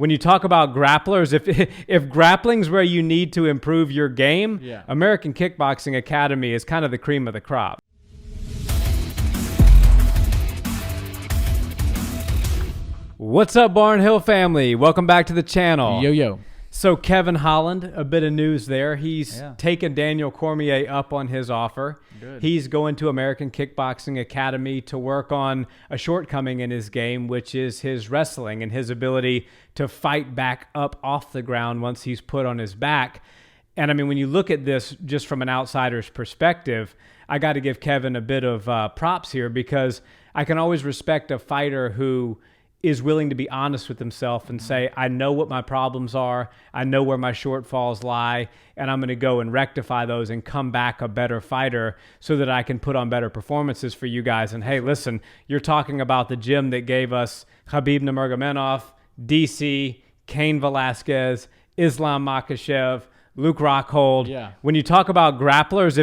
When you talk about grapplers, if grappling's where you need to improve your game, American Kickboxing Academy is kind of the cream of the crop. What's up, Barnhill family? Welcome back to the channel. Yo. So Kevin Holland, a bit of news there. He's taken Daniel Cormier up on his offer. Good. He's going to American Kickboxing Academy to work on a shortcoming in his game, which is his wrestling and his ability to fight back up off the ground once he's put on his back. And I mean, when you look at this just from an outsider's perspective, I got to give Kevin a bit of props here, because I can always respect a fighter who is willing to be honest with himself and say, I know what my problems are, I know where my shortfalls lie, and I'm going to go and rectify those and come back a better fighter so that I can put on better performances for you guys. And hey, listen, you're talking about the gym that gave us Khabib Nurmagomedov, DC, Cain Velasquez, Islam Makhachev, Luke Rockhold. Yeah. When you talk about grapplers,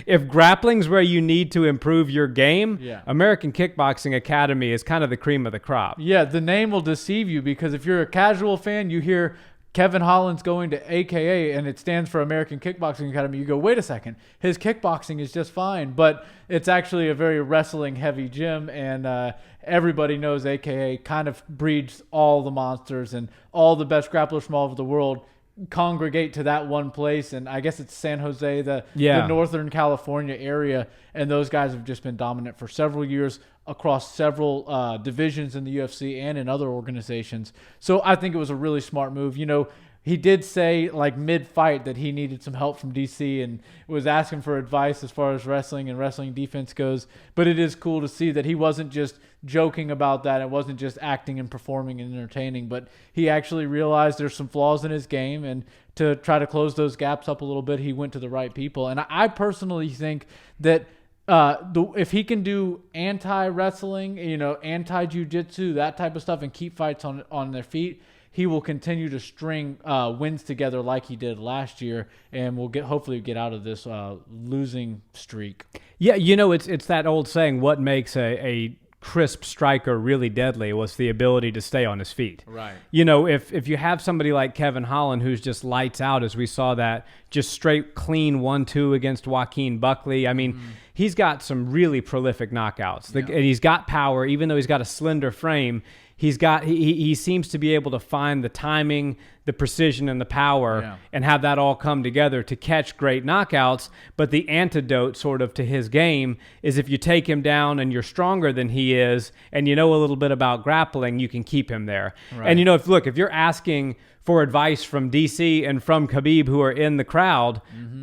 if grappling's where you need to improve your game, American Kickboxing Academy is kind of the cream of the crop. Yeah, the name will deceive you, because if you're a casual fan, you hear Kevin Holland's going to AKA and it stands for American Kickboxing Academy. You go, wait a second, his kickboxing is just fine, but it's actually a very wrestling heavy gym, and everybody knows AKA kind of breeds all the monsters, and all the best grapplers from all over the world congregate to that one place. And I guess it's San Jose, the Northern California area, and those guys have just been dominant for several years across several divisions in the UFC and in other organizations. So I think it was a really smart move. You know, he did say like mid-fight that he needed some help from DC and was asking for advice as far as wrestling and wrestling defense goes. But it is cool to see that he wasn't just joking about that. It wasn't just acting and performing and entertaining, but he actually realized there's some flaws in his game, and to try to close those gaps up a little bit, he went to the right people. And I personally think that if he can do anti-wrestling, anti-jiu-jitsu, that type of stuff, and keep fights on their feet, he will continue to string wins together like he did last year, and we'll hopefully get out of this losing streak. Yeah, it's that old saying, what makes a crisp striker really deadly was the ability to stay on his feet. Right. If you have somebody like Kevin Holland who's just lights out, as we saw that just straight clean 1-2 against Joaquin Buckley. I mean, he's got some really prolific knockouts. And he's got power, even though he's got a slender frame. He seems to be able to find the timing, the precision, and the power, and have that all come together to catch great knockouts. But the antidote sort of to his game is if you take him down and you're stronger than he is, and you know a little bit about grappling, you can keep him there. Right. And if you're asking for advice from DC and from Khabib, who are in the crowd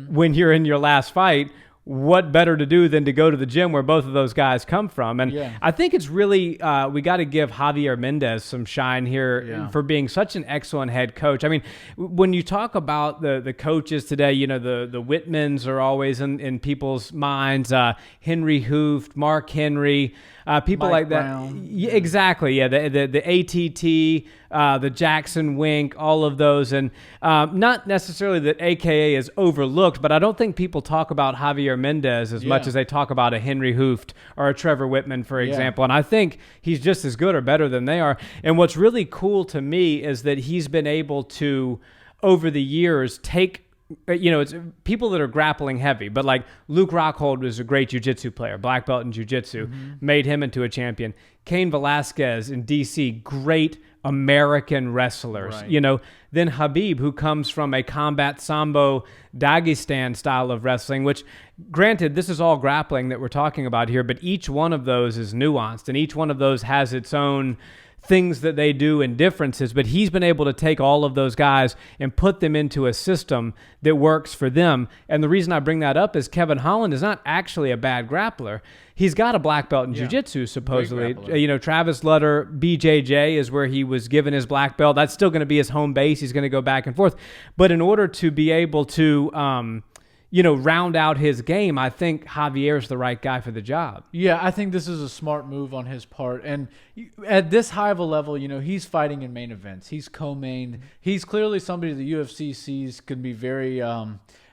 when you're in your last fight, what better to do than to go to the gym where both of those guys come from? And I think it's really, we got to give Javier Mendez some shine here for being such an excellent head coach. I mean, when you talk about the coaches today, the Whitmans are always in people's minds, Henry Hooft, Mark Henry, people Mike like that. Brown. Yeah, exactly. Yeah. The ATT, the Jackson Wink, all of those. And not necessarily that AKA is overlooked, but I don't think people talk about Javier Mendez as much as they talk about a Henry Hooft or a Trevor Whitman, for example. And I think he's just as good or better than they are. And what's really cool to me is that he's been able to, over the years, take it's people that are grappling heavy, but like Luke Rockhold was a great jiu-jitsu player, black belt in jiu-jitsu, made him into a champion. Cain Velasquez in DC, great American wrestlers. Right. Then Khabib, who comes from a combat sambo Dagestan style of wrestling, which, granted, this is all grappling that we're talking about here, but each one of those is nuanced, and each one of those has its own things that they do and differences, but he's been able to take all of those guys and put them into a system that works for them. And the reason I bring that up is Kevin Holland is not actually a bad grappler. He's got a black belt in jiu-jitsu, supposedly. Travis Lutter, BJJ, is where he was given his black belt. That's still going to be his home base. He's going to go back and forth. But in order to be able to round out his game, I think Javier's the right guy for the job. Yeah, I think this is a smart move on his part. And at this high of a level, he's fighting in main events. He's co-main. He's clearly somebody the UFC sees can be very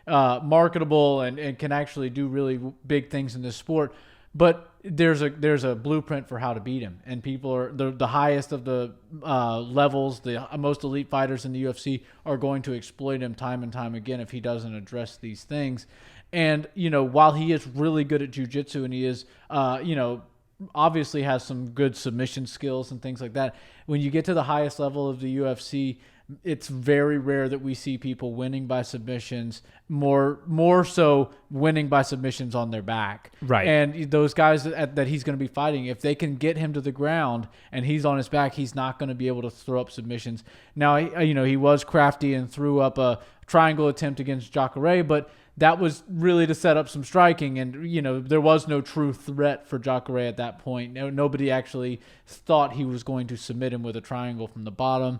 marketable and can actually do really big things in this sport. But there's a blueprint for how to beat him, and people are the highest of the levels, the most elite fighters in the UFC are going to exploit him time and time again if he doesn't address these things. And while he is really good at jiu-jitsu and he is obviously has some good submission skills and things like that, when you get to the highest level of the UFC, it's very rare that we see people winning by submissions, more so winning by submissions on their back. Right. And those guys that he's going to be fighting, if they can get him to the ground and he's on his back, he's not going to be able to throw up submissions. Now, he was crafty and threw up a triangle attempt against Jacare, but that was really to set up some striking, and there was no true threat for Jacare at that point. Nobody actually thought he was going to submit him with a triangle from the bottom.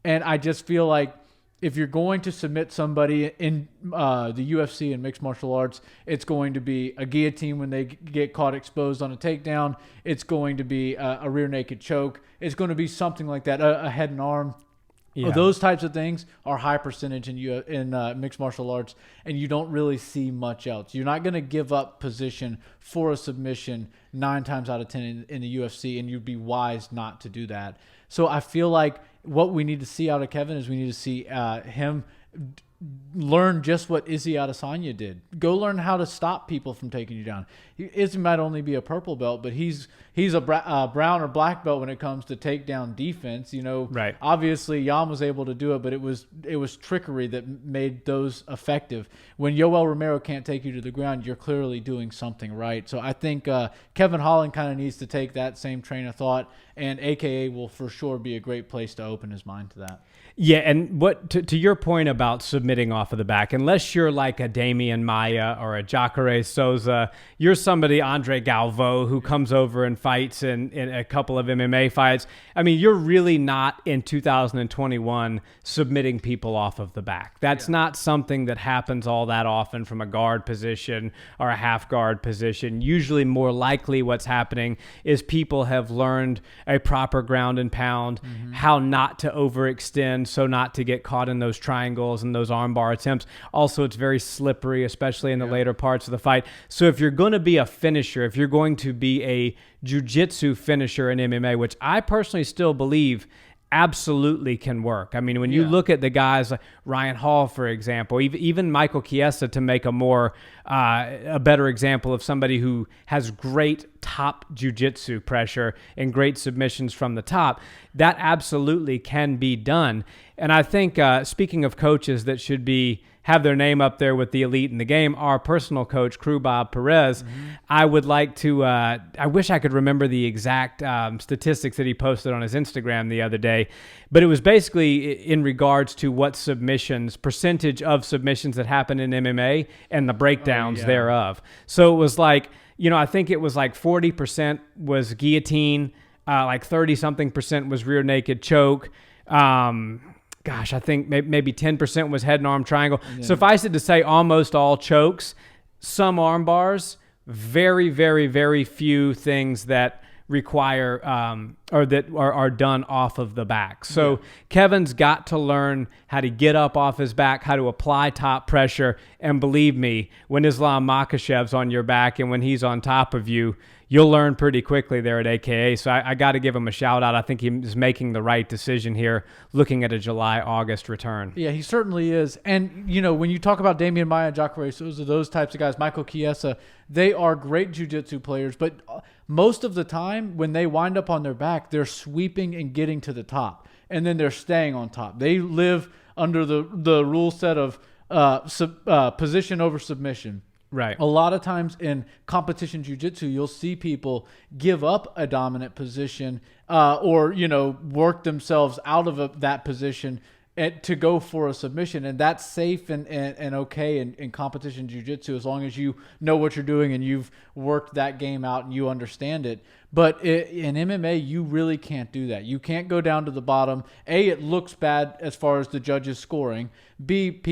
And I just feel like if you're going to submit somebody in the UFC and mixed martial arts, it's going to be a guillotine when they get caught exposed on a takedown. It's going to be a rear naked choke. It's going to be something like that, a head and arm. Yeah. Those types of things are high percentage in mixed martial arts, and you don't really see much else. You're not going to give up position for a submission 9 times out of 10 in the UFC, and you'd be wise not to do that. So I feel like what we need to see out of Kevin is we need to see him learn just what Izzy Adesanya did. Go learn how to stop people from taking you down. Izzy might only be a purple belt, but he's a brown or black belt when it comes to takedown defense. Right. Obviously Jan was able to do it, but it was trickery that made those effective. When Yoel Romero can't take you to the ground, you're clearly doing something right. So I think Kevin Holland kind of needs to take that same train of thought, and AKA will for sure be a great place to open his mind to that. Yeah, and to your point about submitting off of the back, unless you're like a Damian Maia or a Jacare Souza, you're somebody, Andre Galvo, who comes over and fights in a couple of MMA fights. I mean, you're really not in 2021 submitting people off of the back. That's not something that happens all that often from a guard position or a half guard position. Usually more likely what's happening is people have learned a proper ground and pound, how not to overextend, so not to get caught in those triangles and those armbar attempts. Also, it's very slippery, especially in the later parts of the fight. So if you're going to be a finisher, if you're going to be a jiu-jitsu finisher in MMA, which I personally still believe absolutely can work. I mean, when you look at the guys like Ryan Hall, for example, even Michael Chiesa, to make a better example of somebody who has great top jiu-jitsu pressure and great submissions from the top, that absolutely can be done. And I think speaking of coaches that should have their name up there with the elite in the game, our personal coach, Crew Bob Perez, I would like to, I wish I could remember the exact statistics that he posted on his Instagram the other day, but it was basically in regards to what percentage of submissions that happen in MMA and the breakdowns thereof. So it was like, I think it was like 40% was guillotine, like 30-something% was rear naked choke. I think maybe 10% was head and arm triangle. Yeah. Suffice it to say, almost all chokes, some arm bars, very, very, very few things that require or that are done off of the back. So Kevin's got to learn how to get up off his back, how to apply top pressure. And believe me, when Islam Makhachev's on your back and when he's on top of you, you'll learn pretty quickly there at AKA. So I got to give him a shout out. I think he's making the right decision here, looking at a July-August return. Yeah, he certainly is. And, when you talk about Damian Maia, Jacare Souza, those types of guys, Michael Chiesa, they are great jiu-jitsu players. But most of the time, when they wind up on their back, they're sweeping and getting to the top. And then they're staying on top. They live under the rule set of position over submission. Right. A lot of times in competition jiu-jitsu, you'll see people give up a dominant position or work themselves out of that position to go for a submission. And that's safe and okay in competition jiu-jitsu as long as you know what you're doing and you've worked that game out and you understand it. But in MMA, you really can't do that. You can't go down to the bottom. A, it looks bad as far as the judges scoring. B,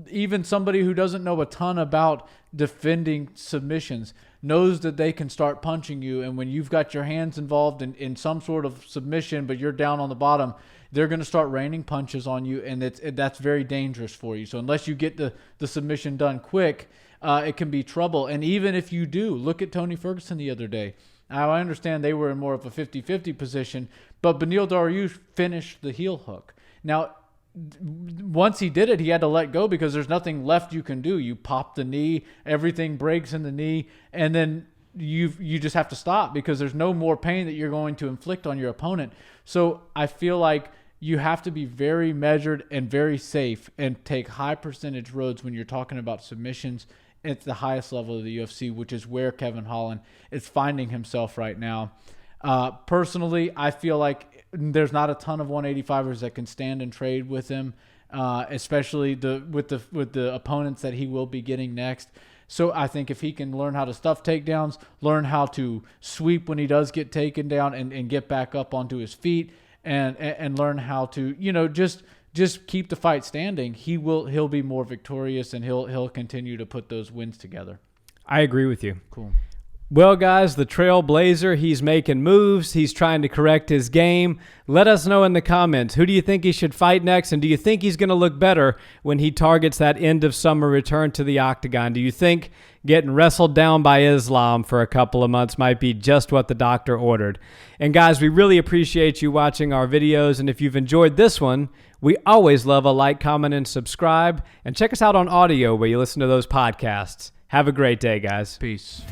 even somebody who doesn't know a ton about defending submissions knows that they can start punching you. And when you've got your hands involved in some sort of submission, but you're down on the bottom, they're going to start raining punches on you, and that's very dangerous for you. So unless you get the submission done quick, it can be trouble. And even if you do, look at Tony Ferguson the other day. Now, I understand they were in more of a 50-50 position, but Beneil Dariush finished the heel hook. Now, once he did it, he had to let go because there's nothing left you can do. You pop the knee, everything breaks in the knee, and then you just have to stop because there's no more pain that you're going to inflict on your opponent. So I feel like you have to be very measured and very safe and take high percentage roads when you're talking about submissions at the highest level of the UFC, which is where Kevin Holland is finding himself right now. Personally, I feel like there's not a ton of 185ers that can stand and trade with him, especially with the opponents that he will be getting next. So I think if he can learn how to stuff takedowns, learn how to sweep when he does get taken down and get back up onto his feet and learn how to, just keep the fight standing, he'll be more victorious, and he'll continue to put those wins together. I agree with you. Cool. Well, guys, the trailblazer, he's making moves. He's trying to correct his game. Let us know in the comments. Who do you think he should fight next? And do you think he's going to look better when he targets that end of summer return to the octagon? Do you think getting wrestled down by Islam for a couple of months might be just what the doctor ordered? And guys, we really appreciate you watching our videos. And if you've enjoyed this one, we always love a like, comment, and subscribe. And check us out on audio where you listen to those podcasts. Have a great day, guys. Peace.